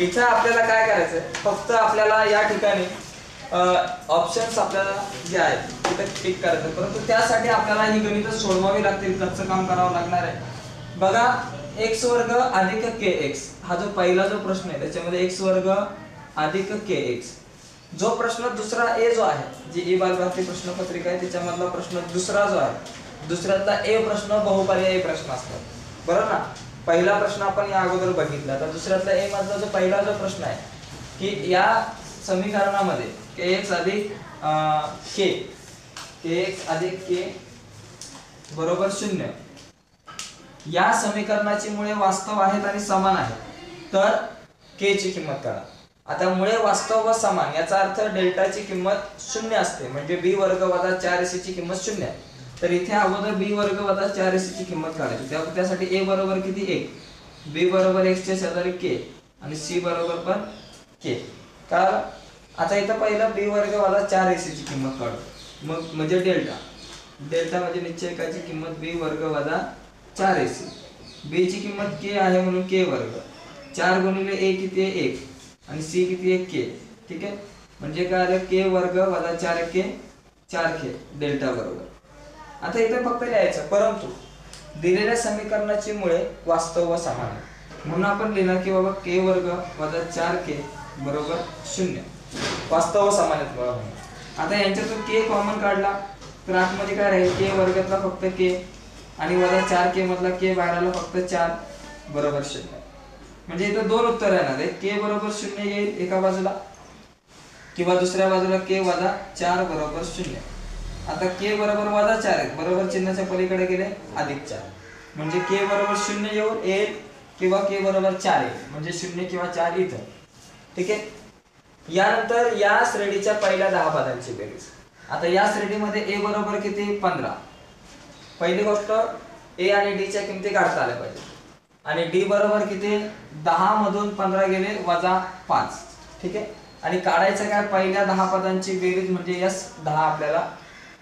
इथं आपल्याला काय करायचंय, फक्त आपल्याला या ठिकाणी ऑप्शन्स आपल्याला जे आहेत तिथे टिक करायचं, परंतु त्यासाठी आपल्याला ही गणित सोडवावी लागतील, कच्चं काम करावं लागणार आहे। बघा x वर्ग अधिक kx हा जो पहिला जो प्रश्न आहे त्याच्यामध्ये x वर्ग अधिक kx, जो प्रश्न दुसरा ए जो आहे, जी ई बालभारती प्रश्नपत्रिका आहे त्याच्यामधला प्रश्न दुसरा जो आहे, दुसऱ्यातला ए प्रश्न बहुपर्यायी प्रश्न असतात बरोबर ना। पहिला प्रश्न आपण या अगोदर बघितला, तर दुसऱ्यातला ए मधला जो पहिला जो प्रश्न आहे की या समीकरणामध्ये kx अधिक kx अधिक k बरोबर 0 या समीकरणाची मुळे वास्तव आहेत आणि समान आहेत, तर k ची किंमत काढा। आता मुळे वास्तव व समान याचा अर्थ डेल्टाची किंमत 0 असते, म्हणजे b वर्ग वजा 4ac ची किंमत 0 आहे। तर इथे अगोदर b वर्ग वजा 4ac ची किंमत काढायची, त्यासाठी a बरोबर किती 1, b बरोबर x च्या शेजारी k आणि c बरोबर पण k। कारण आता इथं पहिला b वर्ग वजा 4ac ची किंमत काढू, मग म्हणजे डेल्टा म्हणजे निश्चयकाची किंमत b वर्ग वजा 4ac, b ची किंमत k आहे म्हणून k वर्ग, 4 गुणिले a किती आहे 1 आणि c किती आहे k, ठीक आहे। म्हणजे काय आलं k वर्ग वजा 4k डेल्टा बरोबर। आता इथे फक्त लिहायचं, परंतु दिलेल्या समीकरणाची मुळे वास्तव व समान आहे, म्हणून आपण लिहिणार की बाबा k वर्ग वजा 4k बरोबर 0, वास्तव व समान आहेत बघा। आता यांच्यातून k कॉमन काढला तर आतमध्ये काय राहील, k वर्गातला फक्त k आणि वजा 4k मधला k बाहेर आला फक्त 4 बरोबर 0। म्हणजे इथं दोन उत्तर येणार आहे, k बरोबर 0 येईल एका बाजूला किंवा दुसऱ्या बाजूला k वजा 4 बरोबर 0। आता k बरोबर वजा 4 आहे, बरोबर चिन्हाच्या पलीकडे गेले अधिक 4, म्हणजे k बरोबर 0 येईल किंवा k बरोबर 4 येईल, म्हणजे 0 किंवा 4 इथं, ठीक आहे। यानंतर या श्रेणीच्या पहिल्या 10 पदांची बेरीज। आता या श्रेणीमध्ये a बरोबर किती 15, पहिली गोष्ट a आणि d च्या किमती काढता आल्या पाहिजे, आणि d बरोबर किती 10 मधून 15 गेले वजा 5, ठीक आहे। आणि काढायचं काय, पहिल्या 10 पदांची बेरीज म्हणजे s10 आपल्याला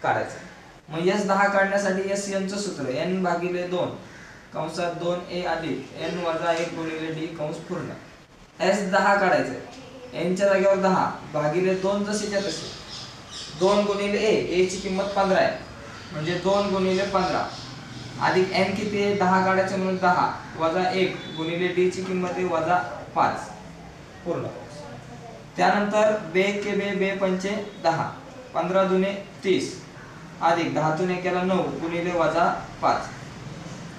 काढायचं। मग s10 काढण्यासाठी sn चं सूत्र n भागिले 2 कंसात 2a अधिक n वजा 1 गुणिले d कंस पूर्ण, s10 काढायचं, n च्या जागेवर 10 भागिले 2 जशीच्या तशी, 2 गुणिले a ची किंमत 15 आहे म्हणजे 2 गुणिले 15 अधिक n किती आहे 10 काढायचं म्हणून 10 वजा 1 गुणिले d ची किंमत आहे वजा 5 पूर्ण। त्यानंतर बे के बे पंचे 10, 15 दुने 30 अधिक 10 तून 1 केला 9 गुणिले वजा 5,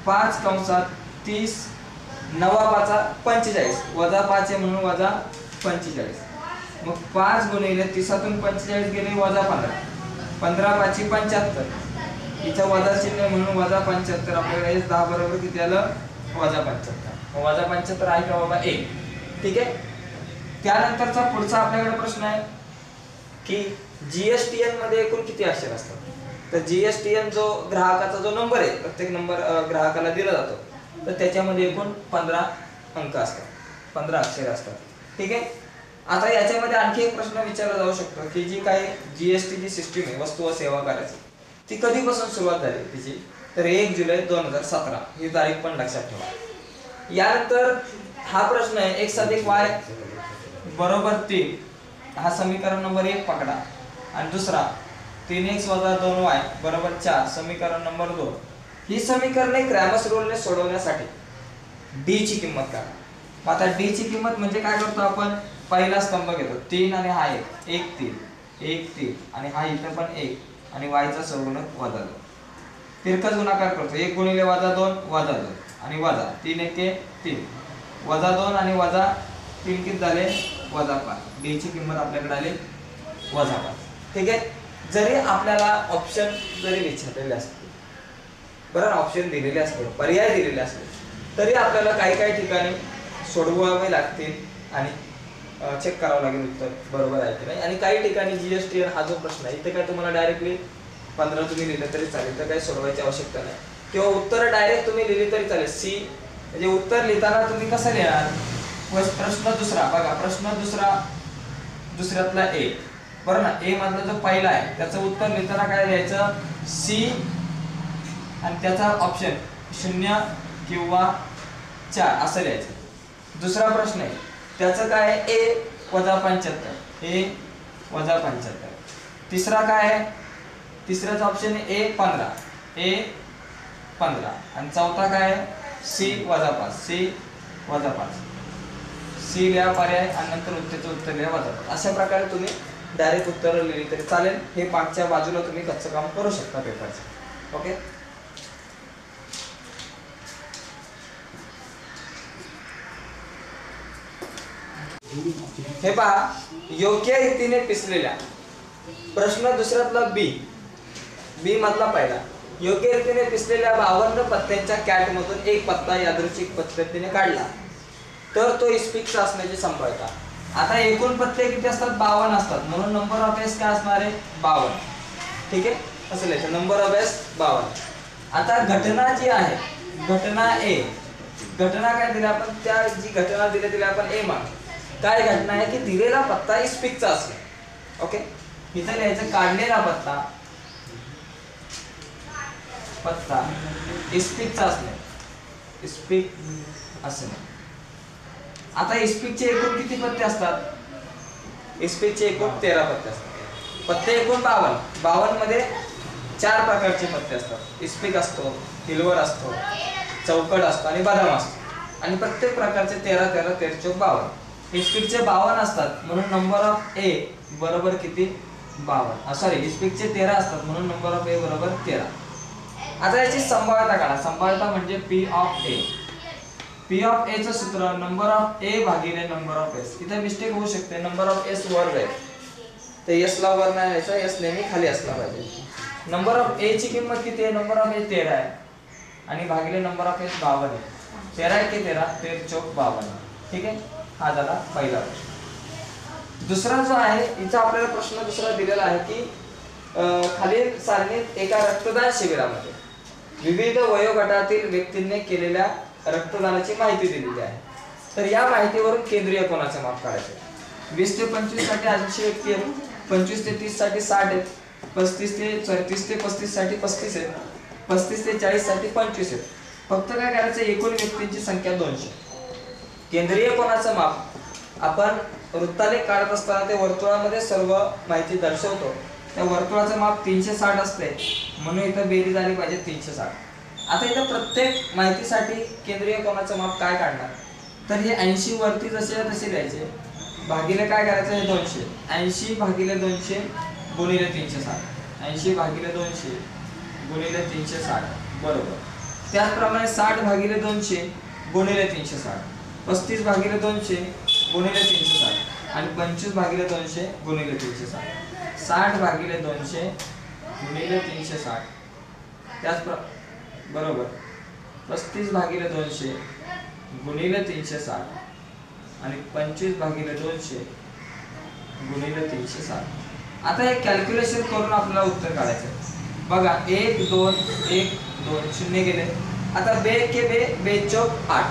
5 कंसात 30 9 5 45 वजा 5 आहे म्हणून वजा 45, मग 5 गुणिले 30 तून 45 गेले वजा 15, 15 5 75, इथं वजा चिन्ह म्हणून वजा 75, आपल्याकडे s10 बरोबर किती आलं वजा 75, मग वजा 75 आहे का बाबा 1, ठीक आहे। त्यानंतरचा पुढचा आपल्याकडे प्रश्न आहे की जीएसटीएन मध्ये एकूण किती अक्षर असतात, तर जीएसटीएन जो ग्राहकाचा जो नंबर आहे, प्रत्येक नंबर ग्राहकाला दिला जातो, तर त्याच्यामध्ये एकूण 15 अंक असतात, 15 अक्षरे असतात, ठीक आहे। आता याच्यामध्ये आणखी एक प्रश्न विचारला जाऊ शकतो की जी काही जीएसटी ची सिस्टीम आहे वस्तू व सेवा करायची, ती कधीपासून सुरुवात झाली तिची, तर 1 जुलै 2017 ही तारीख पण लक्षात ठेवा। यानंतर हा प्रश्न आहे x अधिक y बरोबर 3, हा समीकरण नंबर 1 पकडा, आणि दुसरा 3x वजा 2y बरोबर 4 समीकरण नंबर 2। ही समीकरणे क्रॅमर्स रूलने सोडवण्यासाठी d ची किंमत काढा। आता d ची किंमत म्हणजे काय करतो आपण, पहिला स्तंभ घेतो 3 आणि हा 1 3 आणि हा इथं पण 1 आणि y चा सहगुणक वजा 2, तिरकस गुणाकार करतो, 1 गुणिले वजा 2 वजा 2 आणि वजा 3 1 3 वजा 2 आणि वजा 3 किती झाले वजा 5, d ची किंमत आपल्याकडे आली वजा 5, ठीक आहे। जरी आपल्याला ऑप्शन जरी विचारलेले असतील बरं, ऑप्शन दिलेले असतील, पर्याय दिलेले असतील, तरी आपल्याला काही ठिकाणी सोडवावे लागतील आणि चेक करावं लागेल उत्तर बरोबर आहे की नाही। आणि काही ठिकाणी जीएसटीएन हा जो प्रश्न आहे इथे काय तुम्हाला डायरेक्टली 15 तुम्ही लिहिलं तरी चालेल, तर काही सोडवायची आवश्यकता नाही, किंवा उत्तर डायरेक्ट तुम्ही लिहिली तरी चालेल। सी म्हणजे उत्तर लिहिताना तुम्ही कसं लिहाल, प्रश्न दुसरा बघा, प्रश्न दुसऱ्यातला ए बरं ना, ए मधला जो पहिला आहे त्याचं उत्तर लिहिताना काय लिहायचं सी आणि त्याचा ऑप्शन 0 किंवा 4 असं लिहायचं। दुसरा प्रश्न आहे त्याचं काय आहे A वजा 75, A वजा 75. तिसरा काय आहे, तिसऱ्याचा ऑप्शन आहे A 15, A 15. आणि चौथा काय आहे C वजा 5, C वजा 5. C लिहा पर्याय आणि नंतर उत्तराचं उत्तर लिहा वजा 5. अशा प्रकारे तुम्ही डायरेक्ट उत्तर लिहिली तरी चालेल. हे मागच्या बाजूला तुम्ही कच्चं काम करू शकता पेपरचं. ओके. हे पहा, योग्य रीतीने पिसलेल्या, प्रश्न दुसऱ्यातला बी मधला पहिला, योग्य रीतीने पिसलेल्या 52 पत्त्यांच्या कॅट मधून एक पत्ता यादृच्छिक पद्धतीने काढला तर तो इस्पिकचा असण्याची संभाव्यता. आता एकूण पत्ते किती असतात, 52 असतात, म्हणून नंबर ऑफ एस काय असणार आहे 52. ठीक आहे, असं लिहायचं, नंबर ऑफ एस 52. आता घटना जी आहे, घटना ए, घटना काय दिली आपण, त्या जी घटना दिली तिला आपण ए मान. काय घटना आहे की दिलेला पत्ता इस्पिकचा असेल. ओके, इथे लिहायचं काढलेला पत्ता इस्पिकचा असणे, इस्पिक असणे. आता इस्पिकचे एकूण किती पत्ते असतात, इस्पिकचे एकूण 13 पत्ते असतात. पत्ते एकूण 52 मध्ये 4 प्रकारचे पत्ते असतात. इस्पिक असतो, हिलवर असतो, चौकट असतो आणि बदाम असतो. आणि प्रत्येक प्रकारचे 13 13 13 चौक 52. इस्पिकचे 52 असतात म्हणून नंबर ऑफ ए बरोबर किती 52. सॉरी, इस्पिकचे 13 असतात म्हणून नंबर ऑफ ए बरोबर 13. आता याची संभाव्यता काढा. संभाव्यता म्हणजे P of A. P of A चं सूत्र नंबर ऑफ ए भागिले नंबर ऑफ एस. इथे मिस्टेक होऊ शकते, नंबर ऑफ एस वर जाईल तर एस ला वर नाही यायचा, एस नेहमी खाली असला पाहिजे. नंबर ऑफ ए ची किंमत किती आहे, नंबर ऑफ ए 13 आहे आणि भागिले नंबर ऑफ एस 52 आहे. 13 एके 13, 13 चौक 52. ठीक आहे, हा झाला पहिला प्रश्न. दुसरा जो आहे, इथं आपल्याला प्रश्न दुसरा दिलेला आहे की खालील सारणीत एका रक्तदान शिबिरामध्ये विविध वयोगटातील व्यक्तींनी केलेल्या रक्तदानाची माहिती दिलेली आहे. तर या माहितीवरून केंद्रीय कोणाचे माप काढायचे. 20 ते 25 साठी 80 व्यक्ती आहेत, 25 ते 30 साठी 60 आहेत, 30 ते 35 साठी 35 आहेत, 35 ते 40 साठी 25 आहेत. फक्त काय करायचं, एकूण व्यक्तींची संख्या 200. केंद्रीय कोणाचं माप आपण वृत्तालेख काढत असताना ते वर्तुळामध्ये सर्व माहिती दर्शवतो. त्या वर्तुळाचं माप 360 असते म्हणून इथं बेरीज आली पाहिजे 360. आता इथं प्रत्येक माहितीसाठी केंद्रीय कोणाचं माप काय काढणार, तर हे 80 वरती जसे तसे द्यायचे, भागिले काय करायचं हे 200. 80 भागिले 200 गुणिले 360, 80 भागिले 200 गुणिले 360 बरोबर. त्याचप्रमाणे 60 भागिले 200 गुणिले 360, 35 भागिले 200 गुणिले 360 आणि 25 भागिले 200 गुणिले 360. 60 भागिले 200 गुणिले 360 त्याच बरोबर 35 भागिले 200 गुणिले 360 आणि 25 भागिले 200 गुणिले 360. आता हे कॅल्क्युलेशन करून आपल्याला उत्तर काढायचं आहे. बघा 1 2 1 2 शून्य गेले. आता बे के बे चौक 8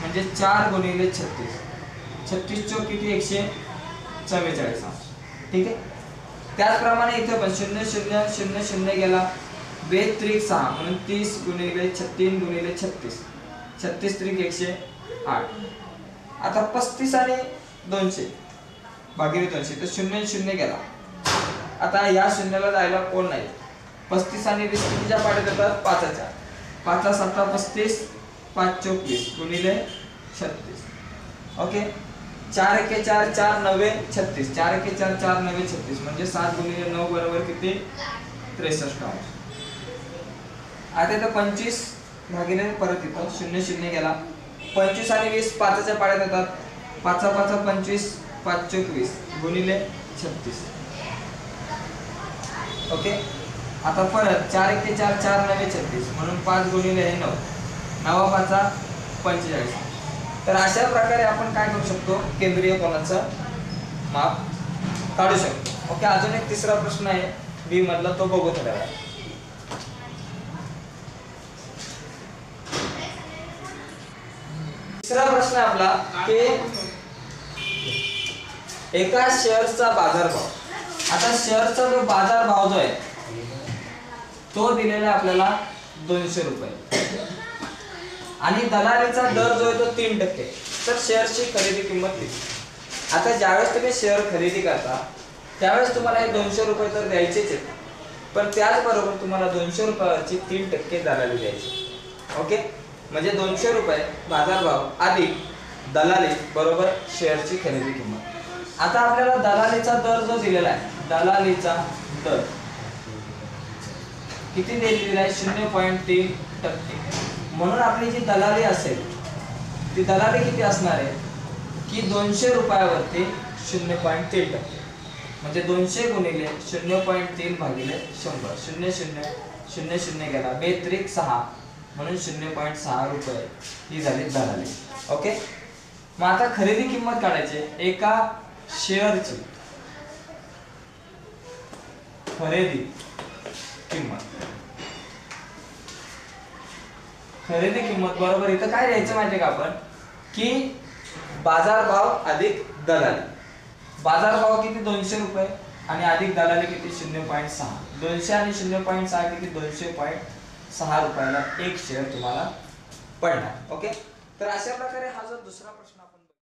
म्हणजे 4 गुणिले 36, 36 चौक किती 144. ठीक आहे, त्याचप्रमाणे इथे पण 0 0 0 0 गेला, बे त्रिक 6 म्हणून 30 गुणिले 36 गुणिले 36, 36 त्रिक 108. आता 35 आणि 200 भागिले 200 तर 0 0 गेला. आता या शून्याला जायला कोण नाही. 35 आणि 20 कितीच्या पाड्यात येतात 5च्या. 5 7 35, 5 चौक 20 गुणिले 36. ओके, 4 एके 4 4 9 36, 4 एके 4 4 9 36 म्हणजे 7 गुणिले 9 बरोबर किती 63. आता इथं 25 भागिले परत इथं 0 0 गेला. 25 आणि 20 5च्या पाड्यात येतात. 5 5 25, 5 चौक 20 गुणिले 36. ओके, आता परत 4 एके 4 4 9 36 म्हणून 5 गुणिले 9, 9 5 45. तर अशा प्रकारे आपण काय करू शकतो, केंद्रीय कोणाचं माप काढू शकतो. ओके, अजून एक तिसरा प्रश्न आहे बी मधला, तो बघू थोड्या वेळा. तिसरा प्रश्न आपला की एका शेअरचा बाजारभाव. आता शेअरचा जो बाजारभाव जो आहे तो दिलेला आपल्याला 200 रुपये आणि दलालीचा दर जो आहे तो 3%. तर शेअरची खरेदी किंमत किती. आता ज्यावेळेस तुम्ही शेअर खरेदी करता त्यावेळेस तुम्हाला हे 200 रुपये तर द्यायचेच आहेत, पण त्याचबरोबर तुम्हाला 200 रुपयाची 3% दलाली द्यायची. ओके, म्हणजे 200 रुपये बाजारभाव अधिक दलाली बरोबर शेअरची खरेदी किंमत. आता आपल्याला दलालीचा दर जो दिलेला आहे, दलालीचा दर किती दिलेला आहे 0.3%. म्हणून आपली जी दलाली असेल ती दलाली किती असणार आहे की 200 रुपयावरती 0.3%, म्हणजे 200 गुणिले 0.3 भागिले 100, 0.000 गेला 2-6 म्हणून 0.6 रुपये ही झाली दलाली. ओके, मग आता खरेदी किंमत काढायची. एका शेअरची खरेदी किंमत, खरेदी किंमत बरोबर इथं काय द्यायचं माहितीये का आपण की बाजारभाव अधिक दलाली. बाजारभाव किती 200 रुपये आणि अधिक दलाली किती 0.6. 200 आणि 0.6 किती 200.6 रुपयाला एक शेअर तुम्हाला पडणार. ओके, तर अशा प्रकारे हा जो दुसरा प्रश्न